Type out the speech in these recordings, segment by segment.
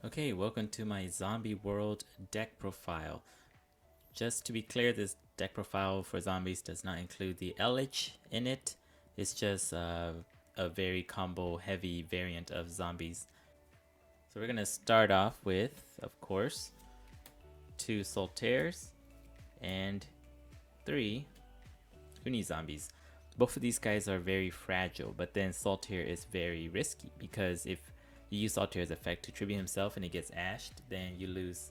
Okay, welcome to my Zombie World deck profile. Just to be clear, this deck profile for zombies does not include the Eldlich in it. It's just a very combo heavy variant of zombies. So we're gonna start off with, of course, 2 Soltaires and 3 Uni zombies. Both of these guys are very fragile, but then Soltaire is very risky because if you use Soltaire's effect to tribute himself and he gets ashed, then you lose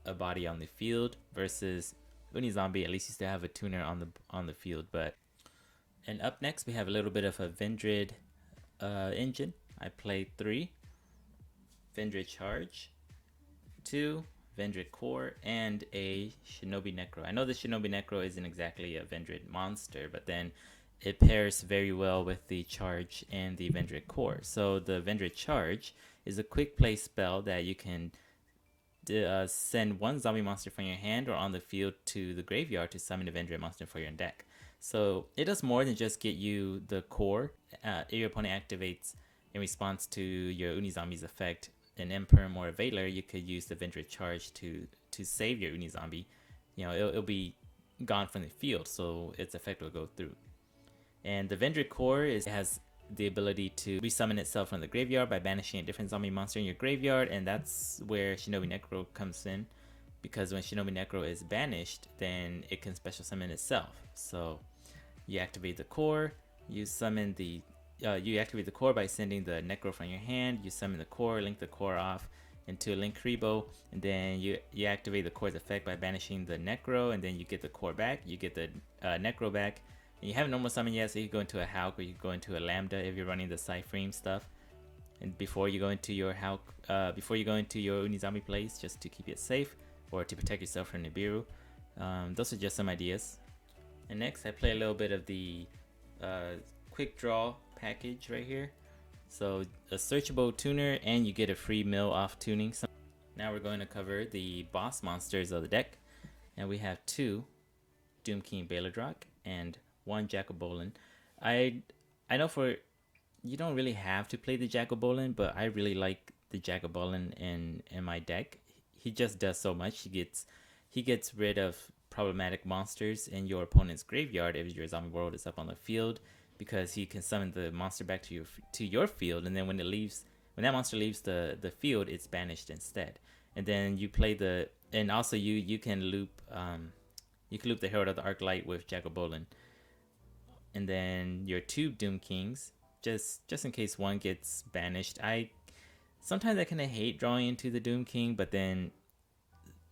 a body on the field versus Uni Zombie. At least you still have a tuner on the field. And up next we have a little bit of a Vendrid engine. I played 3 Vendrid Charge, 2 Vendrid Core, and a Shinobi Necro. I know the Shinobi Necro isn't exactly a Vendrid monster, but then it pairs very well with the Charge and the Vendrid Core. So the Vendrid Charge is a quick play spell that you can send one zombie monster from your hand or on the field to the graveyard to summon a Vendrid monster for your deck. So it does more than just get you the core. If your opponent activates in response to your Uni Zombie's effect an Imperm or a Veiler, you could use the Vendrid Charge to save your Uni Zombie. You know, it'll be gone from the field, so its effect will go through. And the Vendrid Core has the ability to resummon itself from the graveyard by banishing a different zombie monster in your graveyard, and that's where Shinobi Necro comes in, because when Shinobi Necro is banished, then it can special summon itself. So you activate the core, you summon the you activate the core by sending the Necro from your hand, you summon the core, link the core off into a Link Rebo, and then you activate the core's effect by banishing the Necro, and then you get the core back, you get the Necro back. And you haven't normal summon yet, so you can go into a Hulk or you can go into a Lambda if you're running the Cyframe stuff. And before you go into your Hulk, before you go into your Uni Zombie plays, just to keep it safe or to protect yourself from Nibiru. Those are just some ideas. And next, I play a little bit of the Quick Draw package right here. So a searchable tuner, and you get a free mill off tuning. Now we're going to cover the boss monsters of the deck, and we have 2 Doom King Baladrock and 1 Jacobolin. I know for you don't really have to play the Jacobolin, but I really like the Jacobolin in my deck. He just does so much. He gets rid of problematic monsters in your opponent's graveyard if your zombie world is up on the field, because he can summon the monster back to your field, and then when that monster leaves the field, it's banished instead. And then you play and also you can loop the Herald of the Arclight with Jacobolin. And then your 2 Doom Kings, just in case one gets banished. Sometimes I kind of hate drawing into the Doom King, but then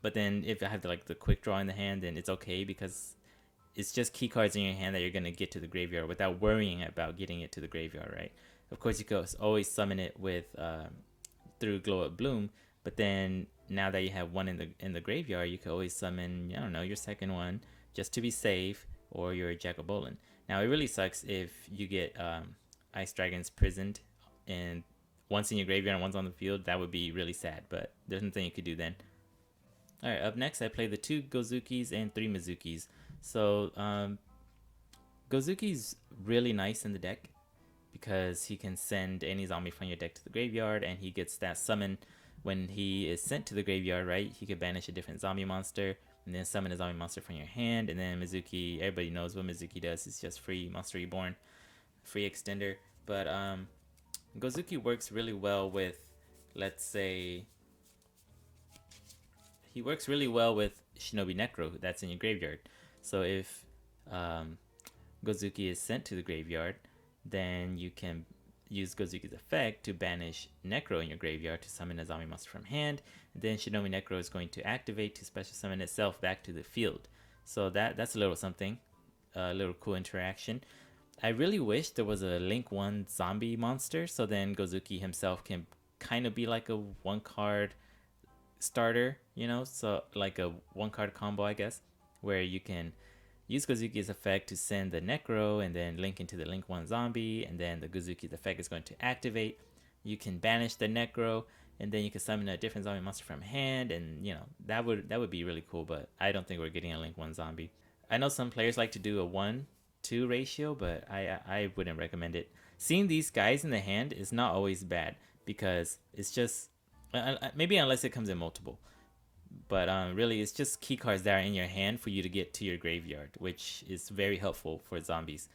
if I have the quick draw in the hand, then it's okay, because it's just key cards in your hand that you're gonna get to the graveyard without worrying about getting it to the graveyard, right? Of course, you can always summon it with through Glow Up Bloom, but then now that you have one in the graveyard, you can always summon, I don't know, your second one just to be safe, or your Jacobolin. Now, it really sucks if you get Ice Dragons prisoned, and one's in your graveyard and one's on the field. That would be really sad, but there's nothing you could do then. Alright, up next, I play the 2 Gozukis and 3 Mizukis. So, Gozuki's really nice in the deck because he can send any zombie from your deck to the graveyard, and he gets that summon when he is sent to the graveyard, right? He could banish a different zombie monster and then summon a zombie monster from your hand. And then Mizuki, everybody knows what Mizuki does. It's just free Monster Reborn, free extender. But Gozuki works really well with, let's say, he works really well with Shinobi Necro that's in your graveyard. So if Gozuki is sent to the graveyard, then you can use Gozuki's effect to banish Necro in your graveyard to summon a zombie monster from hand. And then Shinobi Necro is going to activate to special summon itself back to the field. So that's a little something, a little cool interaction. I really wish there was a Link 1 zombie monster, so then Gozuki himself can kind of be like a 1-card starter, you know, so like a 1-card combo, I guess, where you can use Gozuki's effect to send the Necro and then link into the Link 1 zombie, and then the Gozuki's effect is going to activate. You can banish the Necro, and then you can summon a different zombie monster from hand, and you know, that would be really cool, but I don't think we're getting a Link 1 zombie. I know some players like to do a 1-2 ratio, but I wouldn't recommend it. Seeing these guys in the hand is not always bad, because it's just Maybe unless it comes in multiple. But really, it's just key cards that are in your hand for you to get to your graveyard, which is very helpful for zombies.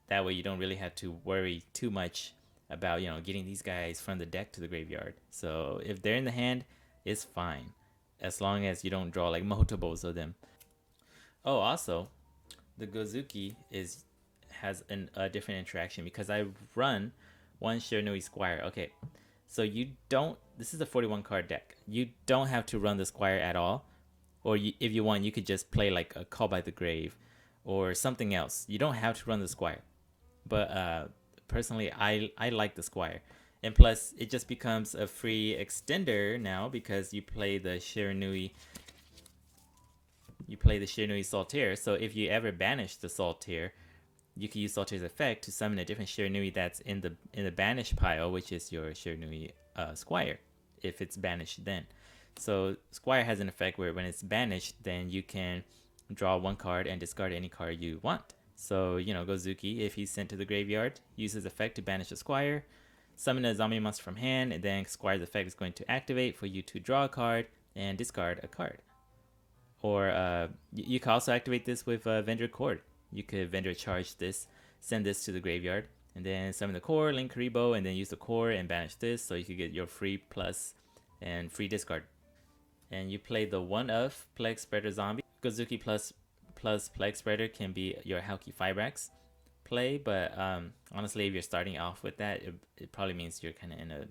That way, you don't really have to worry too much about getting these guys from the deck to the graveyard. So if they're in the hand, it's fine, as long as you don't draw like multiples of them. Oh, also, the Gozuki has a different interaction because I run one Shiranui Squire. Okay, so you don't. This is a 41 card deck. You don't have to run the Squire at all, or if you want, you could just play like a Call by the Grave, or something else. You don't have to run the Squire. But personally, I like the Squire, and plus it just becomes a free extender now because you play the Shiranui. You play the Shiranui Saltaire. So if you ever banish the Saltaire, you can use Saltaire's effect to summon a different Shiranui that's in the banish pile, which is your Shiranui Squire, if it's banished then. So Squire has an effect where when it's banished, then you can draw one card and discard any card you want. So, Gozuki, if he's sent to the graveyard, uses effect to banish a Squire, summon a zombie monster from hand, and then Squire's effect is going to activate for you to draw a card and discard a card. Or you can also activate this with Vendor Cord. You could Vendor charge this, send this to the graveyard, and then summon the core, link Karibo, and then use the core and banish this, so you could get your free plus and free discard. And you play the one of Plague Spreader Zombie. Gozuki plus Plague Spreader can be your Hauki Fibrax play, but honestly, if you're starting off with that, it probably means you're kind of in a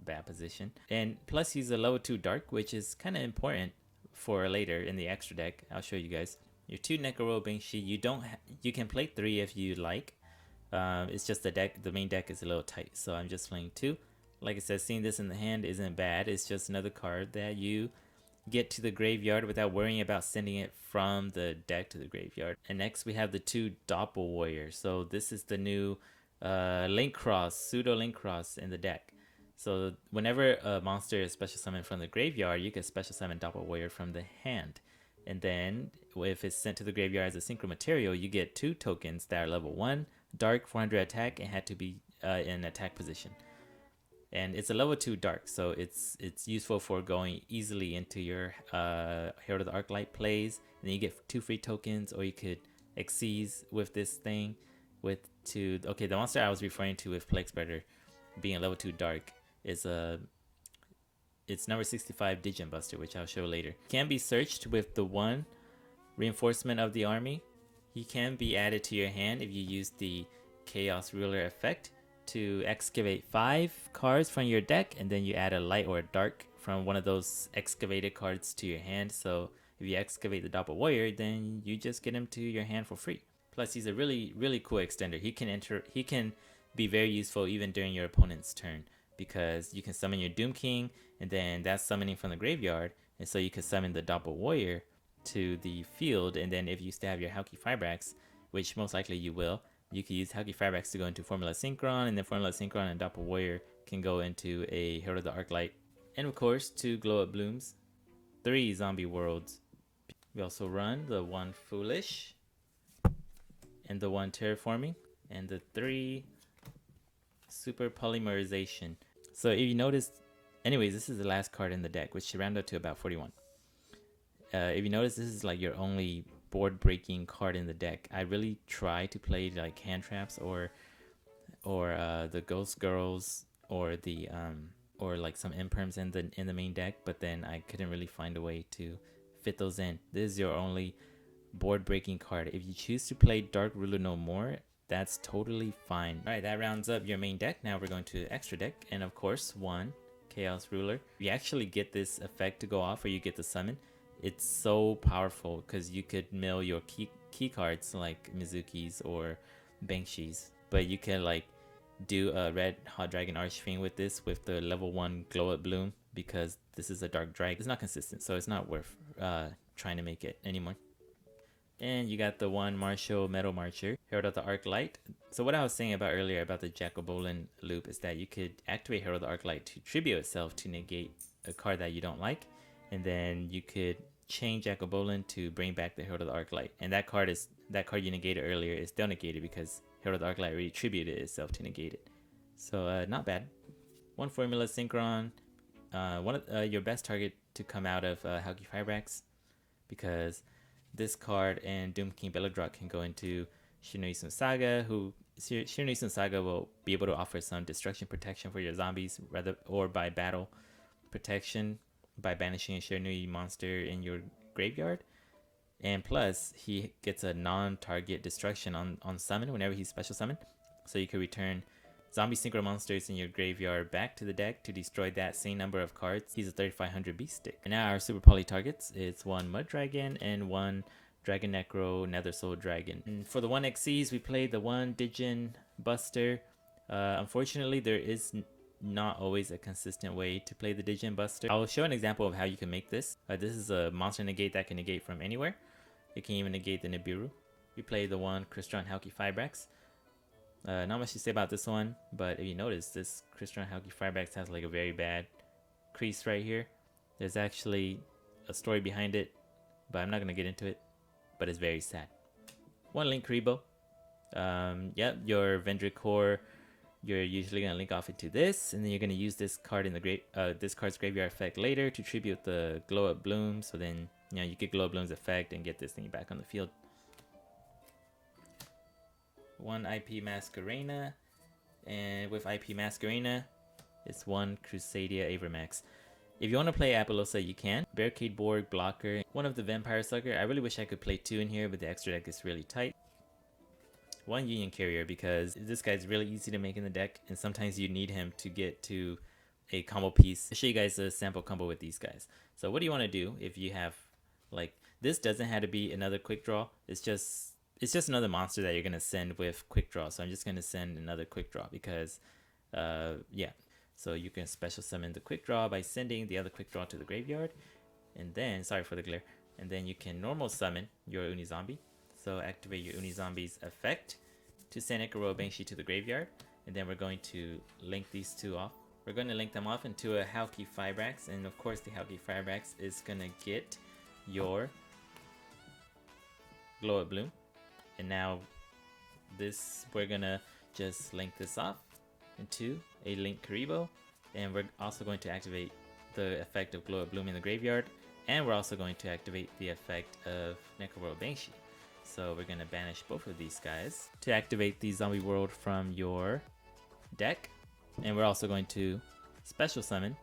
bad position. And plus, he's a level 2 Dark, which is kind of important for later in the extra deck. I'll show you guys. Your 2 Nekuro Bingshi, you can play 3 if you like. It's just the main deck is a little tight, so I'm just playing 2. Like I said, seeing this in the hand isn't bad. It's just another card that you get to the graveyard without worrying about sending it from the deck to the graveyard. And next we have the 2 Doppelwarrior. So this is the new Link Cross, pseudo Link Cross in the deck. So whenever a monster is special summoned from the graveyard, you can special summon Doppelwarrior from the hand. And then if it's sent to the graveyard as a synchro material, you get 2 tokens that are level 1, dark, 400 attack, and had to be in attack position. And it's a level 2 dark, so it's useful for going easily into your Herald of the Arclight plays. And then you get 2 free tokens, or you could Xyz with this thing. Okay, the monster I was referring to with Plague Spreader being a level 2 dark is it's number 65 Digent Buster, which I'll show later. Can be searched with the 1 reinforcement of the army. He can be added to your hand if you use the Chaos Ruler effect to excavate 5 cards from your deck, and then you add a light or a dark from one of those excavated cards to your hand. So if you excavate the Doppelwarrior, then you just get him to your hand for free. Plus, he's a really cool extender. He can be very useful even during your opponent's turn, because you can summon your Doom King, and then that's summoning from the graveyard, and so you can summon the Doppelwarrior to the field, and then if you still have your Hauki Fibrax, which most likely you will, you can use Hauki Fibrax to go into Formula Synchron, and then Formula Synchron and Doppelwarrior can go into a Herald of the Arclight. And of course, 2 Glow Up Blooms, 3 Zombie Worlds. We also run the 1 Foolish, and the 1 Terraforming, and the 3 Super Polymerization. So if you notice, anyways, this is the last card in the deck, which should round up to about 41. If you notice, this is like your only board breaking card in the deck. I really try to play like hand traps or the Ghost Girls or the or like some imperms in the main deck, but then I couldn't really find a way to fit those in. This is your only board breaking card. If you choose to play Dark Ruler no more, that's totally fine. All right, that rounds up your main deck. Now we're going to the extra deck, and of course 1 Chaos Ruler. You actually get this effect to go off, or you get the summon. It's so powerful because you could mill your key cards like Mizuki's or Bankshi's, but you can like do a red Hot Dragon Archfiend with this with the level 1 Glow Up Bloom, because this is a Dark Dragon. It's not consistent, so it's not worth trying to make it anymore. And you got the 1 Martial Metal Marcher, Herald of the Arclight. So what I was saying about earlier about the Jacobolin loop is that you could activate Herald of the Arclight to tribute itself to negate a card that you don't like, and then you could chain Jacobolin to bring back the Herald of the Arclight. And that card you negated earlier is still negated because Herald of the Arclight already tributed itself to negate it. So not bad. 1 Formula Synchron, your best target to come out of Hauki Firebrax, because this card and Doom King Belladrock can go into Shinoisun Saga, who Shinoisun Saga will be able to offer some destruction protection for your zombies, rather, or by battle protection by banishing a Shiranui monster in your graveyard. And plus, he gets a non-target destruction on summon whenever he's special summoned. So you can return zombie synchro monsters in your graveyard back to the deck to destroy that same number of cards. He's a 3500 beast stick. And now our super poly targets, it's one Mud Dragon and one Dragon Necro Nether Soul Dragon. And for the 1XCs, we played the one Digin Buster. Unfortunately, there is not always a consistent way to play the Digin Buster. I'll show an example of how you can make this. This is a monster negate that can negate from anywhere. It can even negate the Nibiru. We played the one Crystron Hauki Firebrax. Not much to say about this one, but if you notice, this Crystron Hauki Firebrax has like a very bad crease right here. There's actually a story behind it, but I'm not going to get into it, but it's very sad. One Link Karibo. Yep, your Vendrick Core, you're usually going to link off into this, and then you're going to use this card in the this card's graveyard effect later to tribute the Glow Up Bloom, so then you get Glow Up Bloom's effect and get this thing back on the field. One IP Masquerena, and with IP Masquerena, it's one Crusadia Avermax. If you want to play Apollosa, you can. Barricade Board, Blocker, one of the Vampire Sucker. I really wish I could play two in here, but the extra deck is really tight. One Union Carrier, because this guy's really easy to make in the deck, and sometimes you need him to get to a combo piece. I'll show you guys a sample combo with these guys. So what do you want to do if you have, like, this doesn't have to be another quick draw. It's just another monster that you're going to send with quick draw. So I'm just going to send another quick draw because, yeah. So you can special summon the quick draw by sending the other quick draw to the graveyard. And then, sorry for the glare. And then you can normal summon your Uni Zombie. So activate your Uni Zombie's effect to send Ikaro Banshee to the graveyard. And then we're going to link these two off. We're going to link them off into a Hauki Firebrax. And of course the Hauki Firebrax is going to get your Glow Up Bloom. And now this, we're going to just link this off into a Link Karibo. And we're also going to activate the effect of Glow Up Bloom in the graveyard. And we're also going to activate the effect of Necro Banshee. So we're going to banish both of these guys to activate the Zombie World from your deck. And we're also going to special summon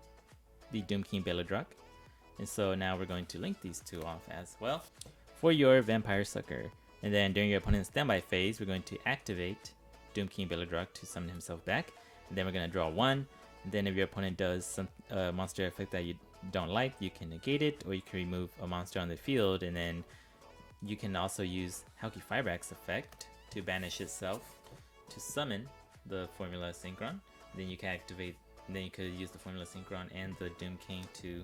the Doom King Belladrock. And so now we're going to link these two off as well for your Vampire Sucker. And then during your opponent's standby phase, we're going to activate Doom King Belladrock to summon himself back. And then we're going to draw one. And then if your opponent does some monster effect that you don't like, you can negate it, or you can remove a monster on the field. And then you can also use Hauki Firebrax effect to banish itself to summon the Formula Synchron. Then you can activate, then you could use the Formula Synchron and the Doom King to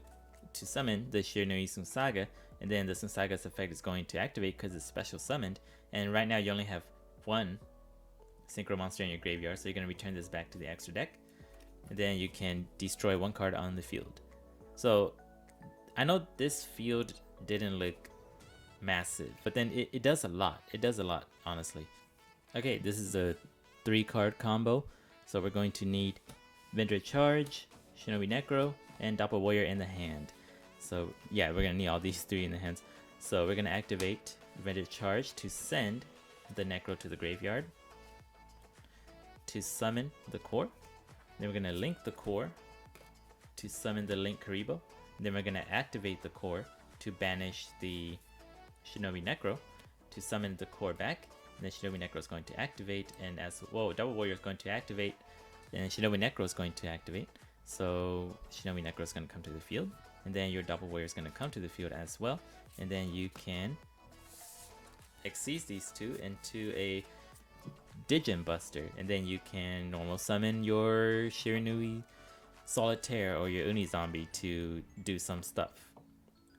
summon the Shiranui Saga. And then the Saga's effect is going to activate because it's special summoned. And right now you only have one Synchro monster in your graveyard, so you're going to return this back to the extra deck. And then you can destroy one card on the field. So I know this field didn't look massive, but then it does a lot. It does a lot, honestly. Okay, this is a 3-card combo. So we're going to need Vendrick Charge, Shinobi Necro, and Doppelwarrior in the hand. So yeah, we're going to need all these 3 in the hands. So we're going to activate Vendrick Charge to send the Necro to the graveyard to summon the core. Then we're going to link the core to summon the Link Karibo. Then we're going to activate the core to banish the Shinobi Necro to summon the core back. And then Shinobi Necro is going to activate, and as well, Doppelwarrior is going to activate, and Shinobi Necro is going to activate. So Shinobi Necro is going to come to the field, and then your Doppelwarrior is going to come to the field as well. And then you can exceed these two into a Digin Buster, and then you can normal summon your Shiranui Solitaire or your Uni Zombie to do some stuff.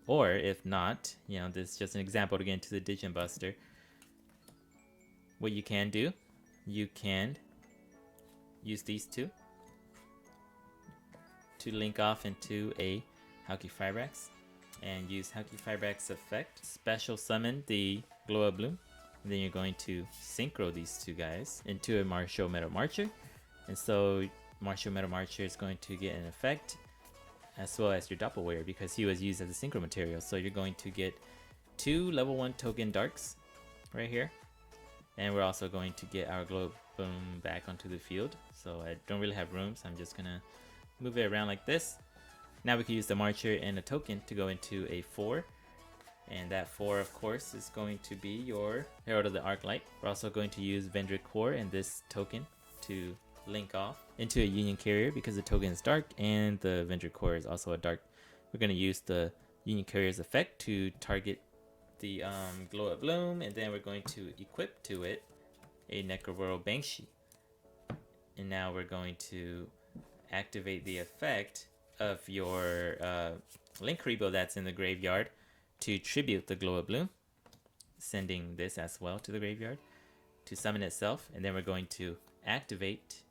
Or if not, you know, this is just an example to get into the Digin Buster. What you can do, you can use these two to link off into a Hauki Firebrax and use Hauki Firebrax effect, special summon the Glow Up Bloom. And then you're going to synchro these two guys into a Martial Metal Marcher. And so Martial Metal Marcher is going to get an effect as well as your Doppelwarrior, because he was used as a synchro material. So you're going to get 2 level 1 token darks right here, and we're also going to get our glow boom back onto the field. So I don't really have room, so I'm just gonna move it around like this. Now we can use the marcher and a token to go into a 4, and that 4 of course is going to be your Herald of the Arclight. We're also going to use Vendrick Core and this token to link off into a Union Carrier, because the token is dark and the Vendrick Core is also a dark. We're going to use the Union Carrier's effect to target the Glow Up Bloom, and then we're going to equip to it a Necroworld Banshee. And now we're going to activate the effect of your Link Rebo that's in the graveyard to tribute the Glow Up Bloom, sending this as well to the graveyard to summon itself. And then we're going to activate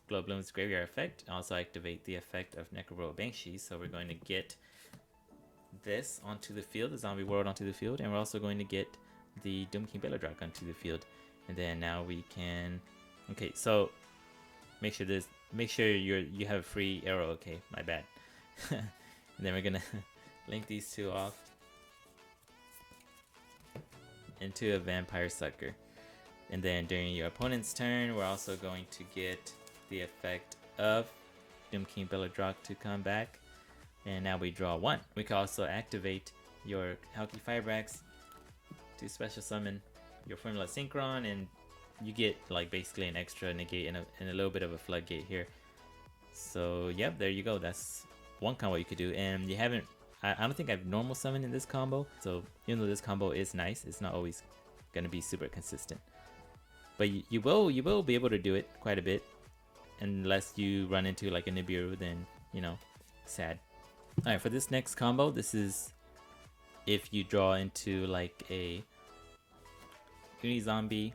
Glow Up Bloom's graveyard effect, also activate the effect of Necroworld Banshee. So we're going to get this onto the field, the Zombie World onto the field, and we're also going to get the Doom King Belladrock onto the field. And then now we can, okay, so make sure you have a free arrow. Okay, my bad. And then we're gonna link these two off into a Vampire Sucker. And then during your opponent's turn, we're also going to get the effect of Doom King Belladrock to come back. And now we draw 1. We can also activate your Halki Firebrax to special summon your Formula Synchron, and you get like basically an extra negate and a little bit of a floodgate here. So yep, there you go. That's one combo you could do. And you haven't, I don't think I've normal summoned in this combo. So even though this combo is nice, it's not always gonna be super consistent. But you will be able to do it quite a bit, unless you run into like a Nibiru, then you know, sad. Alright, for this next combo, this is if you draw into like a Uni Zombie,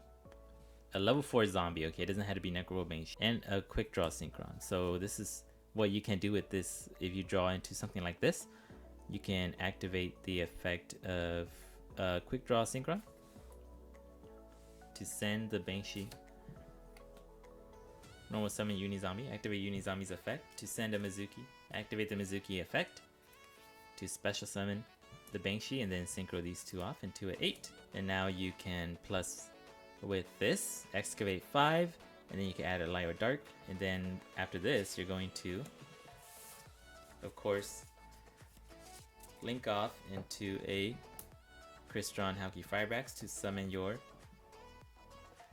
a level 4 zombie, okay, it doesn't have to be Necroworld Banshee, and a quick draw synchron. So this is what you can do with this. If you draw into something like this, you can activate the effect of quick draw synchron to send the Banshee. Normal summon Uni Zombie, activate Uni Zombie's effect to send a Mizuki, activate the Mizuki effect to special summon the Banshee, and then synchro these two off into an 8. And now you can plus with this, excavate 5, and then you can add a light or dark. And then after this, you're going to, of course, link off into a Crystron Halki Firebrax to summon your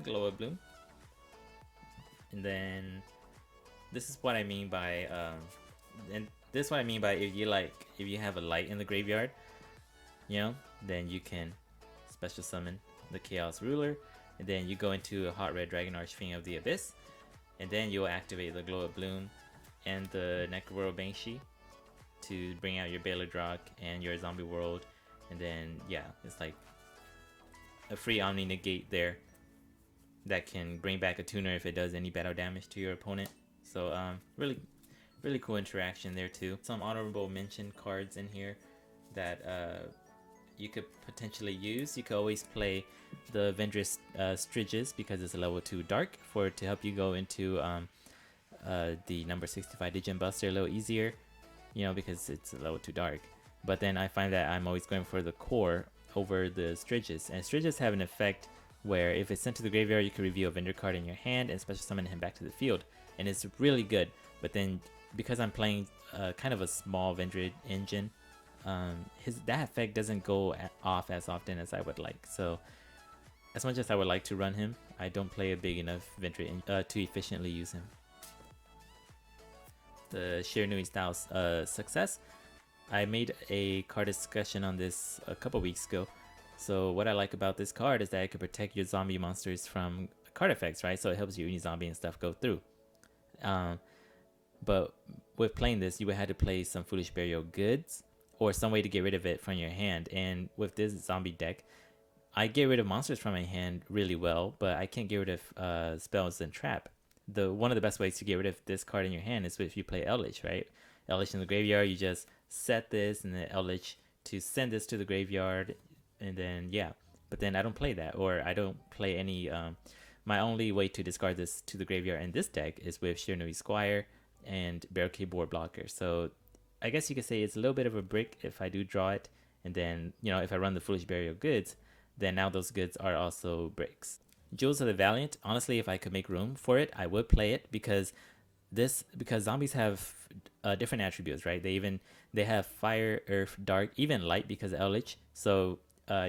Glow Up Bloom. And then this is what I mean by if you have a light in the graveyard, you know, then you can special summon the Chaos Ruler, and then you go into a Hot Red Dragon Archfiend of the Abyss, and then you'll activate the Glow Up Bloom and the Necroworld Banshee to bring out your Belladrock and your Zombie World. And then yeah, it's like a free Omni Negate there that can bring back a tuner if it does any battle damage to your opponent. So really cool interaction there too. Some honorable mention cards in here that you could potentially use. You could always play the Vendriss Striges, because it's a level 2 dark, to help you go into the number 65 Digit Buster a little easier, you know, because it's a level 2 dark. But then I find that I'm always going for the core over the Striges, and Striges have an effect where if it's sent to the graveyard, you can reveal a vendor card in your hand and special summon him back to the field, and it's really good. But then because I'm playing kind of a small Vendriss engine, that effect doesn't go off as often as I would like. So as much as I would like to run him, I don't play a big enough Vendriss to efficiently use him. The Shiranui Styles success. I made a card discussion on this a couple weeks ago. So what I like about this card is that it can protect your zombie monsters from card effects, right? So it helps your Uni Zombie and stuff go through. But with playing this, you would have to play some Foolish Burial Goods or some way to get rid of it from your hand. And with this zombie deck, I get rid of monsters from my hand really well, but I can't get rid of spells and trap. One of the best ways to get rid of this card in your hand is if you play Eldlich, right? Eldlich in the graveyard, you just set this and then Eldlich to send this to the graveyard, and then yeah. But then I don't play that, or I don't play any. My only way to discard this to the graveyard in this deck is with Shiranui Squire and Barricade Board Blocker. So I guess you could say it's a little bit of a brick if I do draw it, and then if I run the Foolish Burial goods, then now those goods are also bricks. Jewels of the Valiant. Honestly, if I could make room for it, I would play it because zombies have different attributes, right? They have fire, earth, dark, even light because of Eldlich. So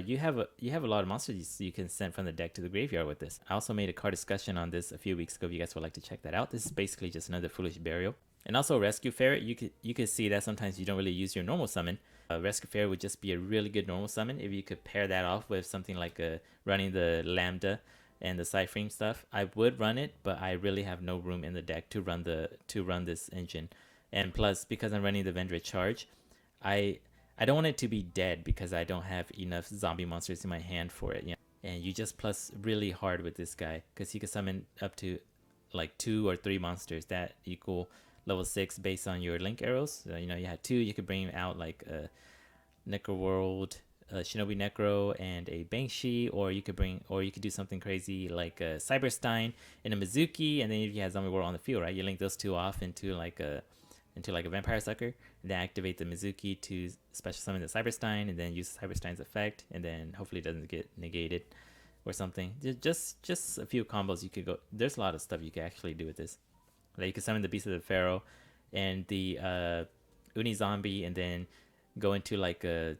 you have a lot of monsters you can send from the deck to the graveyard with this. I also made a card discussion on this a few weeks ago. If you guys would like to check that out, this is basically just another Foolish Burial. And also Rescue Ferret, you could see that sometimes you don't really use your normal summon. Rescue Ferret would just be a really good normal summon if you could pair that off with something like running the Lambda and the Cyframe stuff. I would run it, but I really have no room in the deck to run this engine. And plus, because I'm running the Vendred Charge, I don't want it to be dead because I don't have enough zombie monsters in my hand for it. And you just plus really hard with this guy because he can summon up to like 2 or 3 monsters that equal level 6 based on your link arrows. So, you had 2, you could bring out like a Necroworld, Shinobi Necro, and a Banshee, or you could do something crazy like a Cyberstein and a Mizuki, and then if you have Zombie World on the field, right, you link those 2 off into like a Vampire Sucker, and then activate the Mizuki to special summon the Cyberstein, and then use Cyberstein's effect, and then hopefully it doesn't get negated or something. Just a few combos you could go. There's a lot of stuff you can actually do with this. Like you can summon the Beast of the Pharaoh and the Uni Zombie, and then go into like a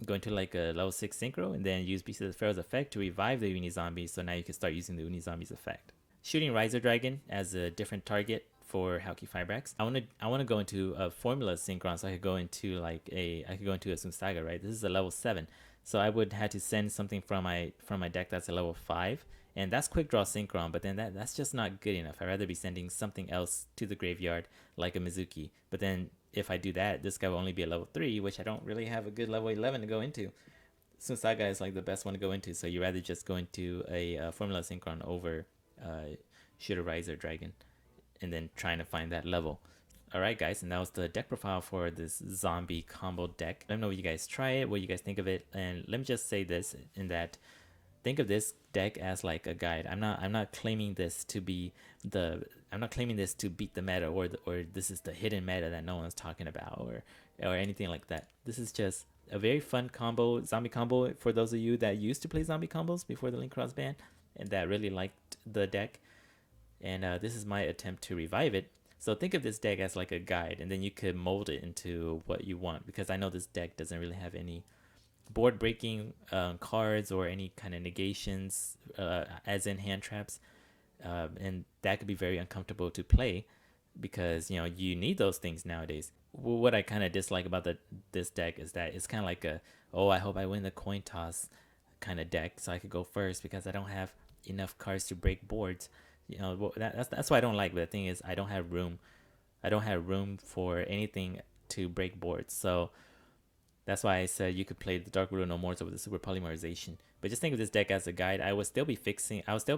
level 6 synchro, and then use Beast of the Pharaoh's effect to revive the Uni Zombie. So now you can start using the Uni Zombie's effect. Shooting Riser Dragon as a different target for Hauki Fibrax. I want to go into a formula synchron, so I could go into a Sunsaga, right? This is a level 7, so I would have to send something from my deck that's a level 5, and that's quick draw synchron. But then that's just not good enough. I'd rather be sending something else to the graveyard like a Mizuki. But then if I do that, this guy will only be a level 3, which I don't really have a good level 11 to go into. Sunsaga is like the best one to go into, so you rather just go into a formula synchron over Shooter Riser Dragon, and then trying to find that level. Alright guys, and that was the deck profile for this zombie combo deck. Let me know what you guys try it, what you guys think of it, and let me just say this, in that think of this deck as like a guide. I'm not claiming this to be I'm not claiming this to beat the meta, or this is the hidden meta that no one's talking about, or anything like that. This is just a very fun combo, zombie combo, for those of you that used to play zombie combos before the Link Cross ban and that really liked the deck. And this is my attempt to revive it. So think of this deck as like a guide, and then you could mold it into what you want, because I know this deck doesn't really have any board breaking cards or any kind of negations, as in hand traps, and that could be very uncomfortable to play, because you need those things nowadays. What I kind of dislike about this deck is that it's kind of like I hope I win the coin toss kind of deck, so I could go first because I don't have enough cards to break boards. That's why I don't like. But the thing is, I don't have room for anything to break boards. So that's why I said you could play the Dark Ruler No More over the Super Polymerization. But just think of this deck as a guide. I will still be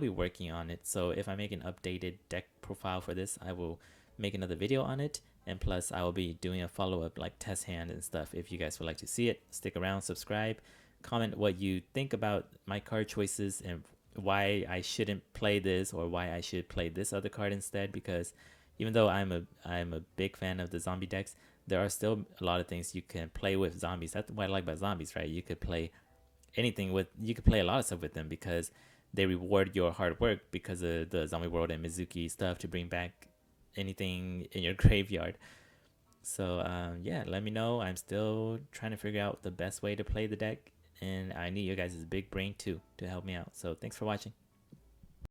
working on it. So if I make an updated deck profile for this, I will make another video on it. And plus, I will be doing a follow-up like test hand and stuff. If you guys would like to see it, stick around, subscribe, comment what you think about my card choices and why I shouldn't play this, or why I should play this other card instead. Because even though I'm a big fan of the zombie decks, there are still a lot of things you can play with zombies. That's what I like about zombies, right? You could play you could play a lot of stuff with them because they reward your hard work because of the Zombie World and Mizuki stuff to bring back anything in your graveyard. So yeah, let me know. I'm still trying to figure out the best way to play the deck, and I need your guys' big brain too to help me out. So thanks for watching.